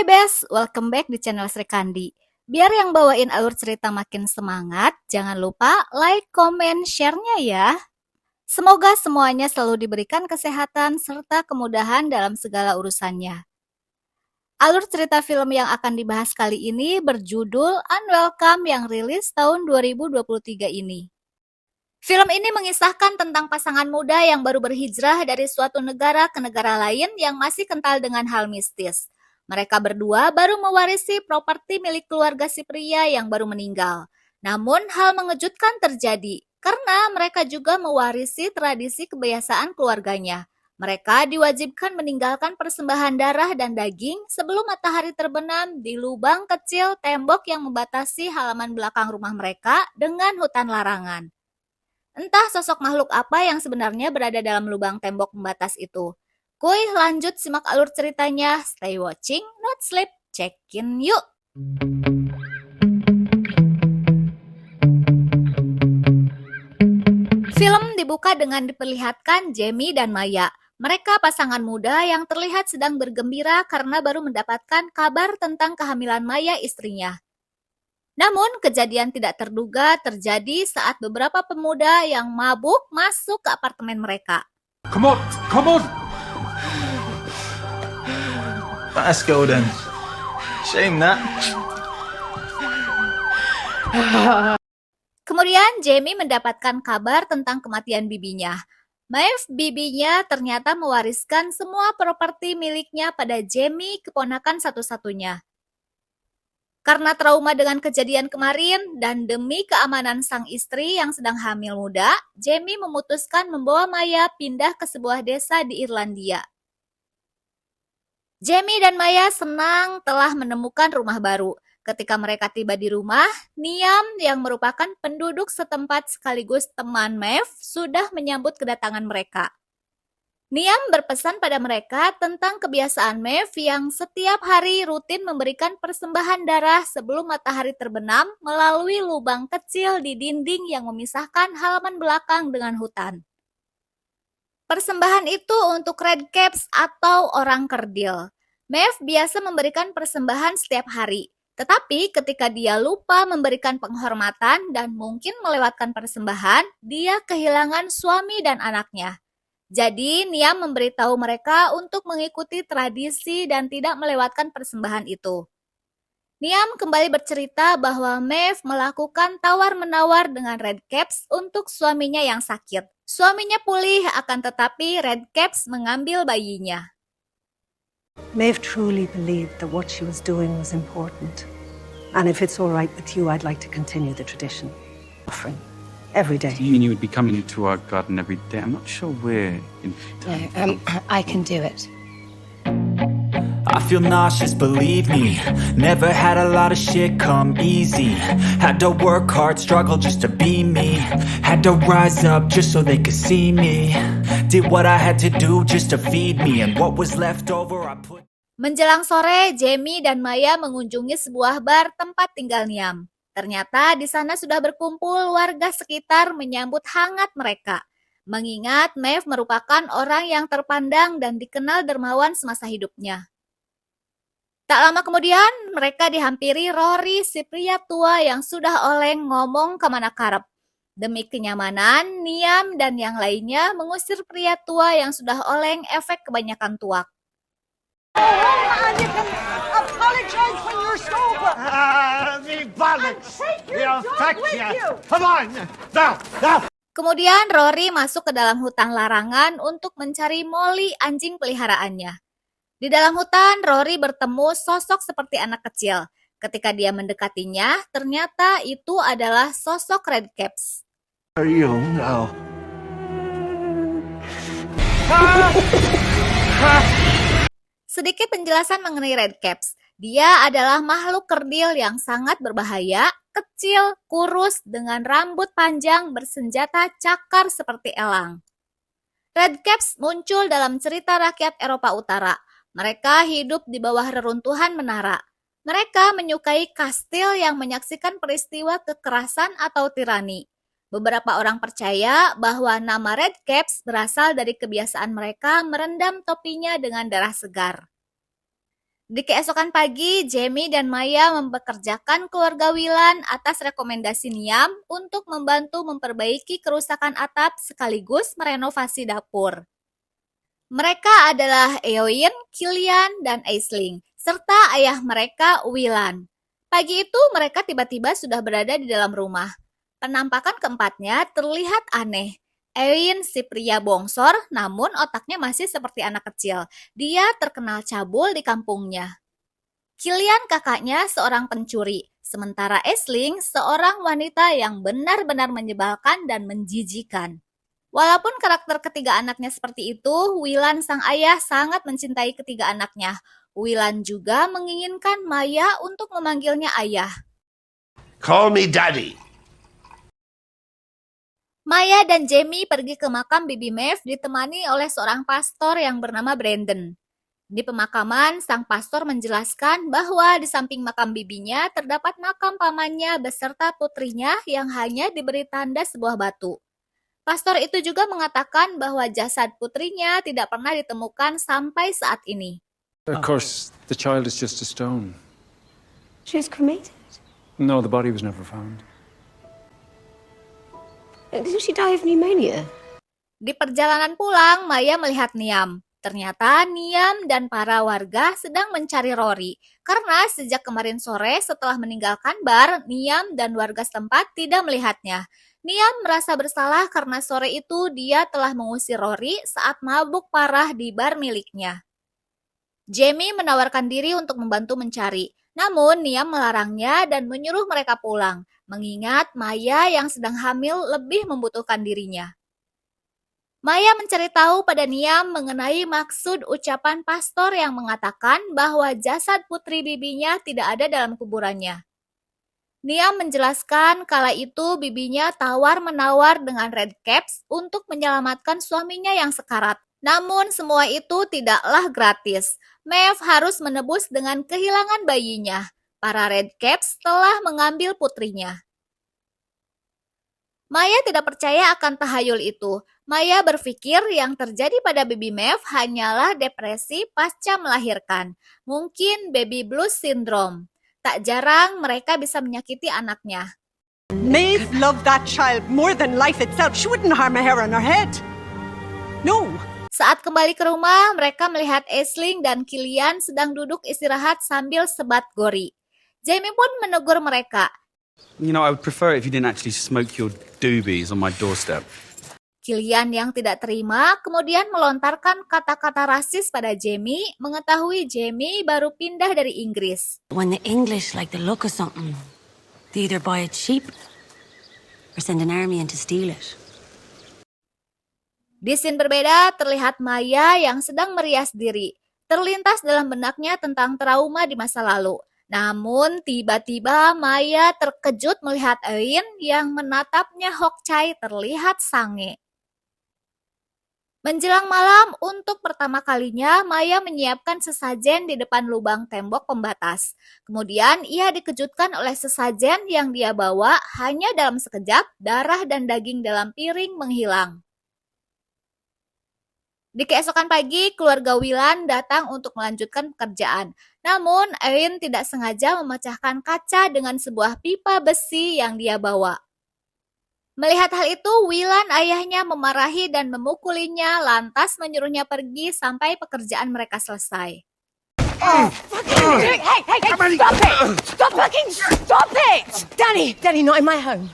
Hai Bes, welcome back di channel Sri Kandi. Biar yang bawain alur cerita makin semangat, jangan lupa like, komen, share-nya ya. Semoga semuanya selalu diberikan kesehatan serta kemudahan dalam segala urusannya. Alur cerita film yang akan dibahas kali ini berjudul Unwelcome yang rilis tahun 2023 ini. Film ini mengisahkan tentang pasangan muda yang baru berhijrah dari suatu negara ke negara lain yang masih kental dengan hal mistis. Mereka berdua baru mewarisi properti milik keluarga si pria yang baru meninggal. Namun hal mengejutkan terjadi karena mereka juga mewarisi tradisi kebiasaan keluarganya. Mereka diwajibkan meninggalkan persembahan darah dan daging sebelum matahari terbenam di lubang kecil tembok yang membatasi halaman belakang rumah mereka dengan hutan larangan. Entah sosok makhluk apa yang sebenarnya berada dalam lubang tembok pembatas itu. Kuy, lanjut simak alur ceritanya. Stay watching, not sleep. Check in yuk! Film dibuka dengan diperlihatkan Jamie dan Maya. Mereka pasangan muda yang terlihat sedang bergembira karena baru mendapatkan kabar tentang kehamilan Maya istrinya. Namun, kejadian tidak terduga terjadi saat beberapa pemuda yang mabuk masuk ke apartemen mereka. Come on, come on! Let's go then. Shame that. Kemudian, Jamie mendapatkan kabar tentang kematian bibinya. Maeve, bibinya ternyata mewariskan semua properti miliknya pada Jamie, keponakan satu-satunya. Karena trauma dengan kejadian kemarin dan demi keamanan sang istri yang sedang hamil muda, Jamie memutuskan membawa Maya pindah ke sebuah desa di Irlandia. Jamie dan Maya senang telah menemukan rumah baru. Ketika mereka tiba di rumah, Niam yang merupakan penduduk setempat sekaligus teman Maeve sudah menyambut kedatangan mereka. Niam berpesan pada mereka tentang kebiasaan Maeve yang setiap hari rutin memberikan persembahan darah sebelum matahari terbenam melalui lubang kecil di dinding yang memisahkan halaman belakang dengan hutan. Persembahan itu untuk Redcaps atau orang kerdil. Maeve biasa memberikan persembahan setiap hari, tetapi ketika dia lupa memberikan penghormatan dan mungkin melewatkan persembahan, dia kehilangan suami dan anaknya. Jadi, Niam memberitahu mereka untuk mengikuti tradisi dan tidak melewatkan persembahan itu. Niam kembali bercerita bahwa Maeve melakukan tawar-menawar dengan Redcaps untuk suaminya yang sakit. Suaminya pulih akan tetapi Redcaps mengambil bayinya. Maeve truly believed that what she was doing was important. And if it's all right with you, I'd like to continue the tradition. Offering. Every day. You mean you would be coming into our garden every day? I'm not sure we're in. No, I can do it. I feel nauseous, believe me. Never had a lot of shit come easy. Had to work hard, struggle just to be me. Had to rise up just so they could see me. Did what I had to do just to feed me. And what was left over I put. Menjelang sore, Jamie dan Maya mengunjungi sebuah bar tempat tinggal Niam. Ternyata di sana sudah berkumpul warga sekitar menyambut hangat mereka. Mengingat Maeve merupakan orang yang terpandang dan dikenal dermawan semasa hidupnya. Tak lama kemudian, mereka dihampiri Rory, si pria tua yang sudah oleng ngomong kemana karep. Demi kenyamanan, Niam dan yang lainnya mengusir pria tua yang sudah oleng efek kebanyakan tuak. Kemudian Rory masuk ke dalam hutan larangan untuk mencari Molly, anjing peliharaannya. Di dalam hutan, Rory bertemu sosok seperti anak kecil. Ketika dia mendekatinya, ternyata itu adalah sosok Redcaps. Are you now? Sedikit penjelasan mengenai Redcaps. Dia adalah makhluk kerdil yang sangat berbahaya, kecil, kurus, dengan rambut panjang bersenjata cakar seperti elang. Redcaps muncul dalam cerita rakyat Eropa Utara. Mereka hidup di bawah reruntuhan menara. Mereka menyukai kastil yang menyaksikan peristiwa kekerasan atau tirani. Beberapa orang percaya bahwa nama Redcaps berasal dari kebiasaan mereka merendam topinya dengan darah segar. Di keesokan pagi, Jamie dan Maya mempekerjakan keluarga Willan atas rekomendasi Niam untuk membantu memperbaiki kerusakan atap sekaligus merenovasi dapur. Mereka adalah Eowyn, Killian, dan Aisling, serta ayah mereka, Willan. Pagi itu mereka tiba-tiba sudah berada di dalam rumah. Penampakan keempatnya terlihat aneh. Eowyn si pria bongsor, namun otaknya masih seperti anak kecil. Dia terkenal cabul di kampungnya. Killian kakaknya seorang pencuri, sementara Aisling seorang wanita yang benar-benar menyebalkan dan menjijikan. Walaupun karakter ketiga anaknya seperti itu, Willan sang ayah sangat mencintai ketiga anaknya. Willan juga menginginkan Maya untuk memanggilnya ayah. Call me Daddy. Maya dan Jamie pergi ke makam Bibi Maeve ditemani oleh seorang pastor yang bernama Brandon. Di pemakaman, sang pastor menjelaskan bahwa di samping makam bibinya terdapat makam pamannya beserta putrinya yang hanya diberi tanda sebuah batu. Pastor itu juga mengatakan bahwa jasad putrinya tidak pernah ditemukan sampai saat ini. Of course, the child is just a stone. She was cremated. No, the body was never found. Didn't she die of pneumonia? Di perjalanan pulang, Maya melihat Niam. Ternyata Niam dan para warga sedang mencari Rory. Karena sejak kemarin sore setelah meninggalkan bar, Niam dan warga setempat tidak melihatnya. Niam merasa bersalah karena sore itu dia telah mengusir Rory saat mabuk parah di bar miliknya. Jamie menawarkan diri untuk membantu mencari. Namun Niam melarangnya dan menyuruh mereka pulang, mengingat Maya yang sedang hamil lebih membutuhkan dirinya. Maya mencari tahu pada Niam mengenai maksud ucapan pastor yang mengatakan bahwa jasad putri bibinya tidak ada dalam kuburannya. Niam menjelaskan kala itu bibinya tawar-menawar dengan Redcaps untuk menyelamatkan suaminya yang sekarat. Namun semua itu tidaklah gratis. Maeve harus menebus dengan kehilangan bayinya. Para Redcaps telah mengambil putrinya. Maya tidak percaya akan tahayul itu. Maya berpikir yang terjadi pada Baby Maeve hanyalah depresi pasca melahirkan. Mungkin baby blues syndrome. Tak jarang mereka bisa menyakiti anaknya. Maeve loved that child more than life itself. She wouldn't harm a hair on her head. No. Saat kembali ke rumah, mereka melihat Aisling dan Killian sedang duduk istirahat sambil sebat gori. Jamie pun menegur mereka. You know, I would prefer it if you didn't actually smoke your doobies on my doorstep. Killian yang tidak terima kemudian melontarkan kata-kata rasis pada Jamie, mengetahui Jamie baru pindah dari Inggris. When the English like the look of something, they either buy it cheap or send an army in to steal it. Di scene berbeda, terlihat Maya yang sedang merias diri. Terlintas dalam benaknya tentang trauma di masa lalu. Namun, tiba-tiba Maya terkejut melihat Eowyn yang menatapnya Hokchai terlihat sange. Menjelang malam, untuk pertama kalinya Maya menyiapkan sesajen di depan lubang tembok pembatas. Kemudian ia dikejutkan oleh sesajen yang dia bawa hanya dalam sekejap, darah dan daging dalam piring menghilang. Di keesokan pagi, keluarga Willan datang untuk melanjutkan pekerjaan. Namun, Eowyn tidak sengaja memecahkan kaca dengan sebuah pipa besi yang dia bawa. Melihat hal itu, Willan ayahnya memarahi dan memukulinya, lantas menyuruhnya pergi sampai pekerjaan mereka selesai. Hey, stop it! Stop fucking stop it! Danny, not in my home.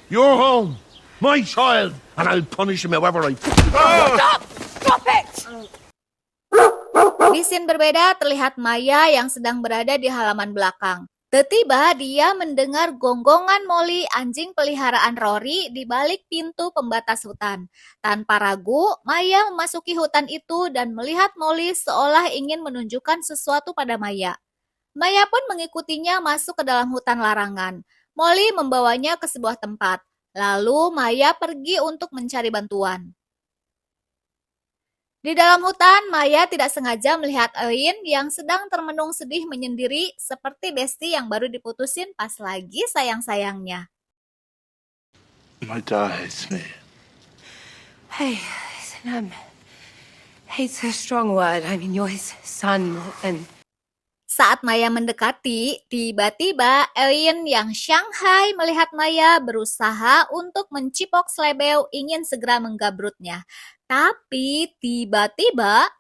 Your home, my child, and I'll punish him however I... Stop it! Di scene berbeda, terlihat Maya yang sedang berada di halaman belakang. Tiba-tiba dia mendengar gonggongan Molly, anjing peliharaan Rory, di balik pintu pembatas hutan. Tanpa ragu, Maya memasuki hutan itu dan melihat Molly seolah ingin menunjukkan sesuatu pada Maya. Maya pun mengikutinya masuk ke dalam hutan larangan. Molly membawanya ke sebuah tempat. Lalu Maya pergi untuk mencari bantuan. Di dalam hutan, Maya tidak sengaja melihat Eowyn yang sedang termenung sedih menyendiri seperti besti yang baru diputusin pas lagi sayang-sayangnya. My dies, me. Hey, listen, hate's a strong word. I mean, you're his son, and... Saat Maya mendekati, tiba-tiba alien yang Shanghai melihat Maya berusaha untuk mencipok Slebeo ingin segera menggabrutnya. Tapi tiba-tiba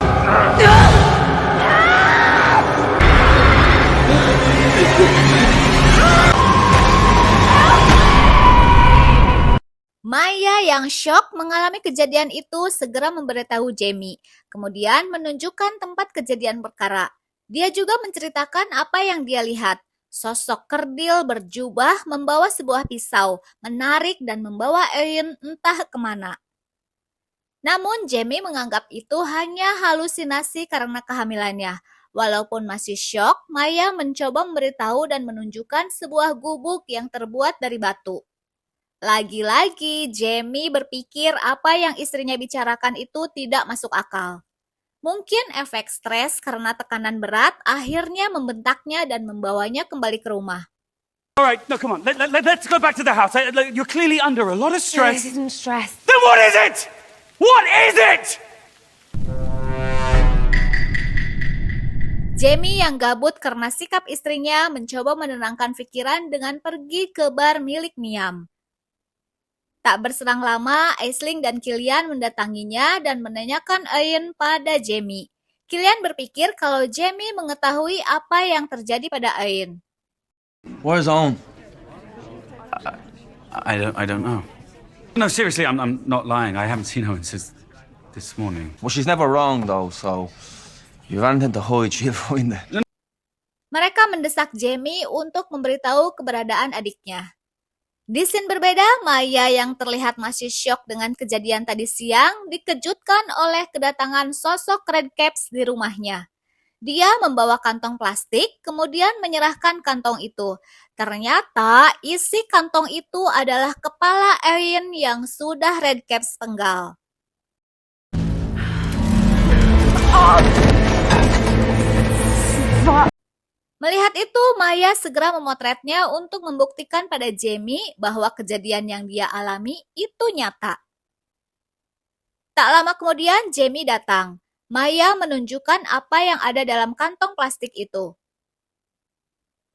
Maya yang syok mengalami kejadian itu segera memberitahu Jamie, kemudian menunjukkan tempat kejadian perkara. Dia juga menceritakan apa yang dia lihat. Sosok kerdil berjubah membawa sebuah pisau, menarik dan membawa alien entah kemana. Namun Jamie menganggap itu hanya halusinasi karena kehamilannya. Walaupun masih syok, Maya mencoba memberitahu dan menunjukkan sebuah gubuk yang terbuat dari batu. Lagi-lagi, Jamie berpikir apa yang istrinya bicarakan itu tidak masuk akal. Mungkin efek stres karena tekanan berat akhirnya membentaknya dan membawanya kembali ke rumah. All right, no, come on. Let's go back to the house. You're clearly under a lot of stress. This isn't stress. Then what is it? What is it? Jamie yang gabut karena sikap istrinya mencoba menenangkan pikiran dengan pergi ke bar milik Niam. Tak berselang lama, Aisling dan Killian mendatanginya dan menanyakan Ian pada Jamie. Killian berpikir kalau Jamie mengetahui apa yang terjadi pada Ian. Where's Owen? I don't know. No, seriously, I'm not lying. I haven't seen Owen since this morning. Well, she's never wrong, though, so you've anything to hide, she'll find it. Mereka mendesak Jamie untuk memberitahu keberadaan adiknya. Di scene berbeda, Maya yang terlihat masih syok dengan kejadian tadi siang dikejutkan oleh kedatangan sosok Redcaps di rumahnya. Dia membawa kantong plastik, kemudian menyerahkan kantong itu. Ternyata isi kantong itu adalah kepala alien yang sudah Redcaps penggal. Melihat itu, Maya segera memotretnya untuk membuktikan pada Jamie bahwa kejadian yang dia alami itu nyata. Tak lama kemudian, Jamie datang. Maya menunjukkan apa yang ada dalam kantong plastik itu.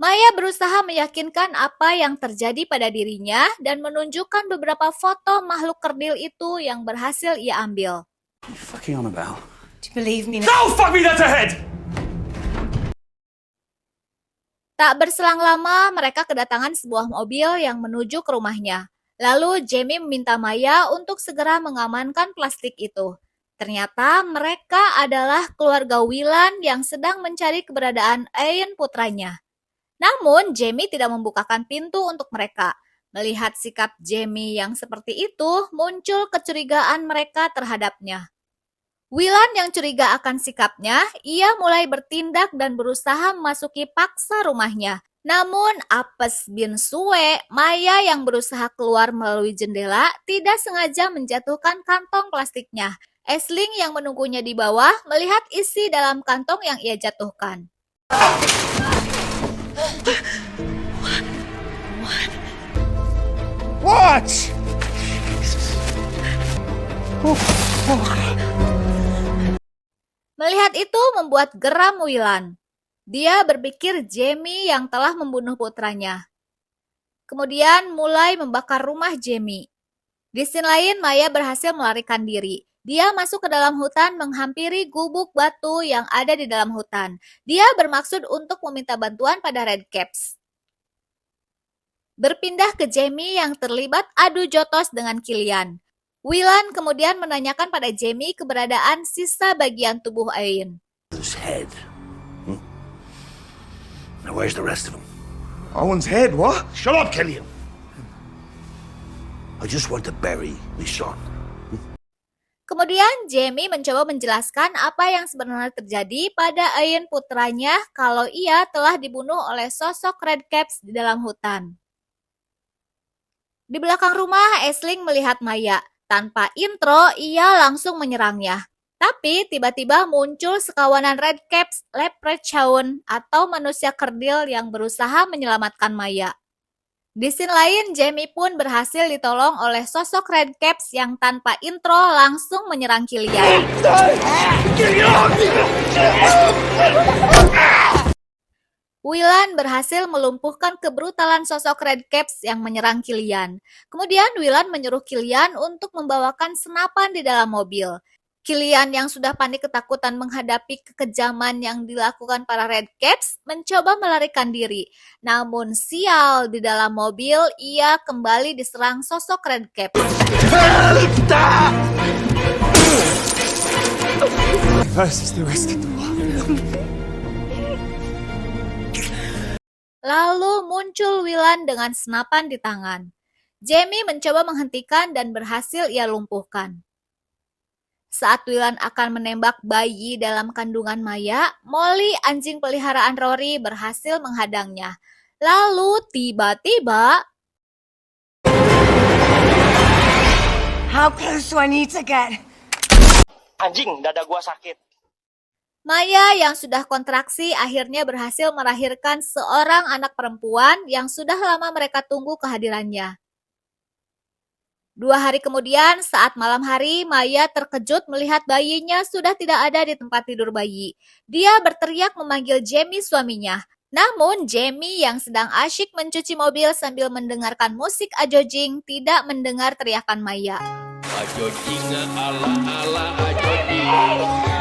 Maya berusaha meyakinkan apa yang terjadi pada dirinya dan menunjukkan beberapa foto makhluk kerdil itu yang berhasil ia ambil. What are you fucking on about? Do you believe me now? No, fuck me, that's a head! Tak berselang lama, mereka kedatangan sebuah mobil yang menuju ke rumahnya. Lalu Jamie meminta Maya untuk segera mengamankan plastik itu. Ternyata mereka adalah keluarga Willan yang sedang mencari keberadaan Ian putranya. Namun Jamie tidak membukakan pintu untuk mereka. Melihat sikap Jamie yang seperti itu, muncul kecurigaan mereka terhadapnya. Willan yang curiga akan sikapnya, ia mulai bertindak dan berusaha memasuki paksa rumahnya. Namun, apes bin suwe, Maya yang berusaha keluar melalui jendela tidak sengaja menjatuhkan kantong plastiknya. Aisling yang menunggunya di bawah melihat isi dalam kantong yang ia jatuhkan. What? Melihat itu membuat geram Willan. Dia berpikir Jamie yang telah membunuh putranya. Kemudian mulai membakar rumah Jamie. Di scene lain, Maya berhasil melarikan diri. Dia masuk ke dalam hutan menghampiri gubuk batu yang ada di dalam hutan. Dia bermaksud untuk meminta bantuan pada Redcaps. Berpindah ke Jamie yang terlibat adu jotos dengan Killian. Willan kemudian menanyakan pada Jamie keberadaan sisa bagian tubuh Ian. His head. Now where's the rest of him? Owen's head, what? Shut up, Killian. I just want to bury my son. Kemudian Jamie mencoba menjelaskan apa yang sebenarnya terjadi pada Ian putranya kalau ia telah dibunuh oleh sosok Redcaps di dalam hutan. Di belakang rumah, Aisling melihat Maya. Tanpa intro, ia langsung menyerangnya. Tapi tiba-tiba muncul sekawanan Redcaps Leprechaun atau manusia kerdil yang berusaha menyelamatkan Maya. Di scene lain, Jamie pun berhasil ditolong oleh sosok Redcaps yang tanpa intro langsung menyerang Killian. Willan berhasil melumpuhkan kebrutalan sosok Redcaps yang menyerang Killian. Kemudian Willan menyuruh Killian untuk membawakan senapan di dalam mobil. Killian yang sudah panik ketakutan menghadapi kekejaman yang dilakukan para Redcaps mencoba melarikan diri. Namun sial, di dalam mobil ia kembali diserang sosok Redcaps. Lalu muncul Willan dengan senapan di tangan. Jamie mencoba menghentikan dan berhasil ia lumpuhkan. Saat Willan akan menembak bayi dalam kandungan Maya, Molly, anjing peliharaan Rory, berhasil menghadangnya. Lalu tiba-tiba How close do I need to get? Anjing, dada gua sakit. Maya yang sudah kontraksi akhirnya berhasil melahirkan seorang anak perempuan yang sudah lama mereka tunggu kehadirannya. 2 hari kemudian, saat malam hari, Maya terkejut melihat bayinya sudah tidak ada di tempat tidur bayi. Dia berteriak memanggil Jamie suaminya. Namun, Jamie yang sedang asyik mencuci mobil sambil mendengarkan musik Ajojing tidak mendengar teriakan Maya. Ajojing ala Ajojing.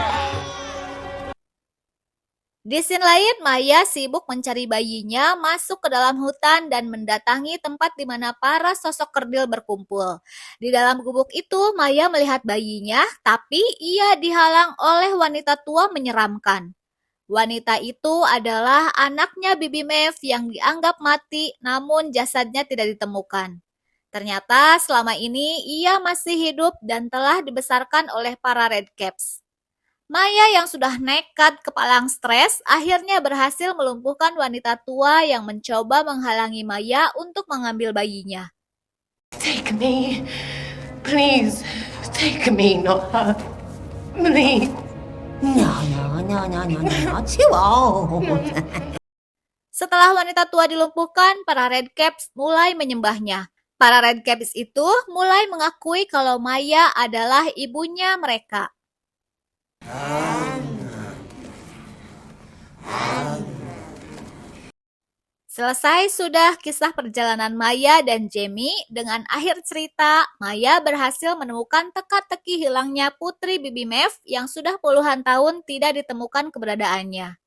Di scene lain, Maya sibuk mencari bayinya, masuk ke dalam hutan dan mendatangi tempat di mana para sosok kerdil berkumpul. Di dalam gubuk itu, Maya melihat bayinya, tapi ia dihalang oleh wanita tua menyeramkan. Wanita itu adalah anaknya Bibi Maeve yang dianggap mati, namun jasadnya tidak ditemukan. Ternyata selama ini ia masih hidup dan telah dibesarkan oleh para Redcaps. Maya yang sudah nekat kepalang stres akhirnya berhasil melumpuhkan wanita tua yang mencoba menghalangi Maya untuk mengambil bayinya. Take me. Please. Take me, not her. Please. No, too old. Setelah wanita tua dilumpuhkan, para Redcaps mulai menyembahnya. Para Redcaps itu mulai mengakui kalau Maya adalah ibunya mereka. Selesai sudah kisah perjalanan Maya dan Jamie. Dengan akhir cerita, Maya berhasil menemukan teka-teki hilangnya putri Bibi Maeve yang sudah puluhan tahun tidak ditemukan keberadaannya.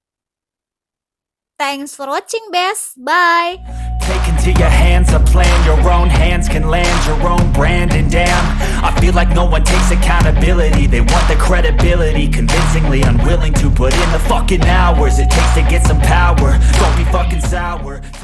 Thanks for watching, Bes. Bye! Take into your hands a plan, your own hands can land your own brand. And damn, I feel like no one takes accountability. They want the credibility, convincingly unwilling to put in the fucking hours it takes to get some power. Don't be fucking sour.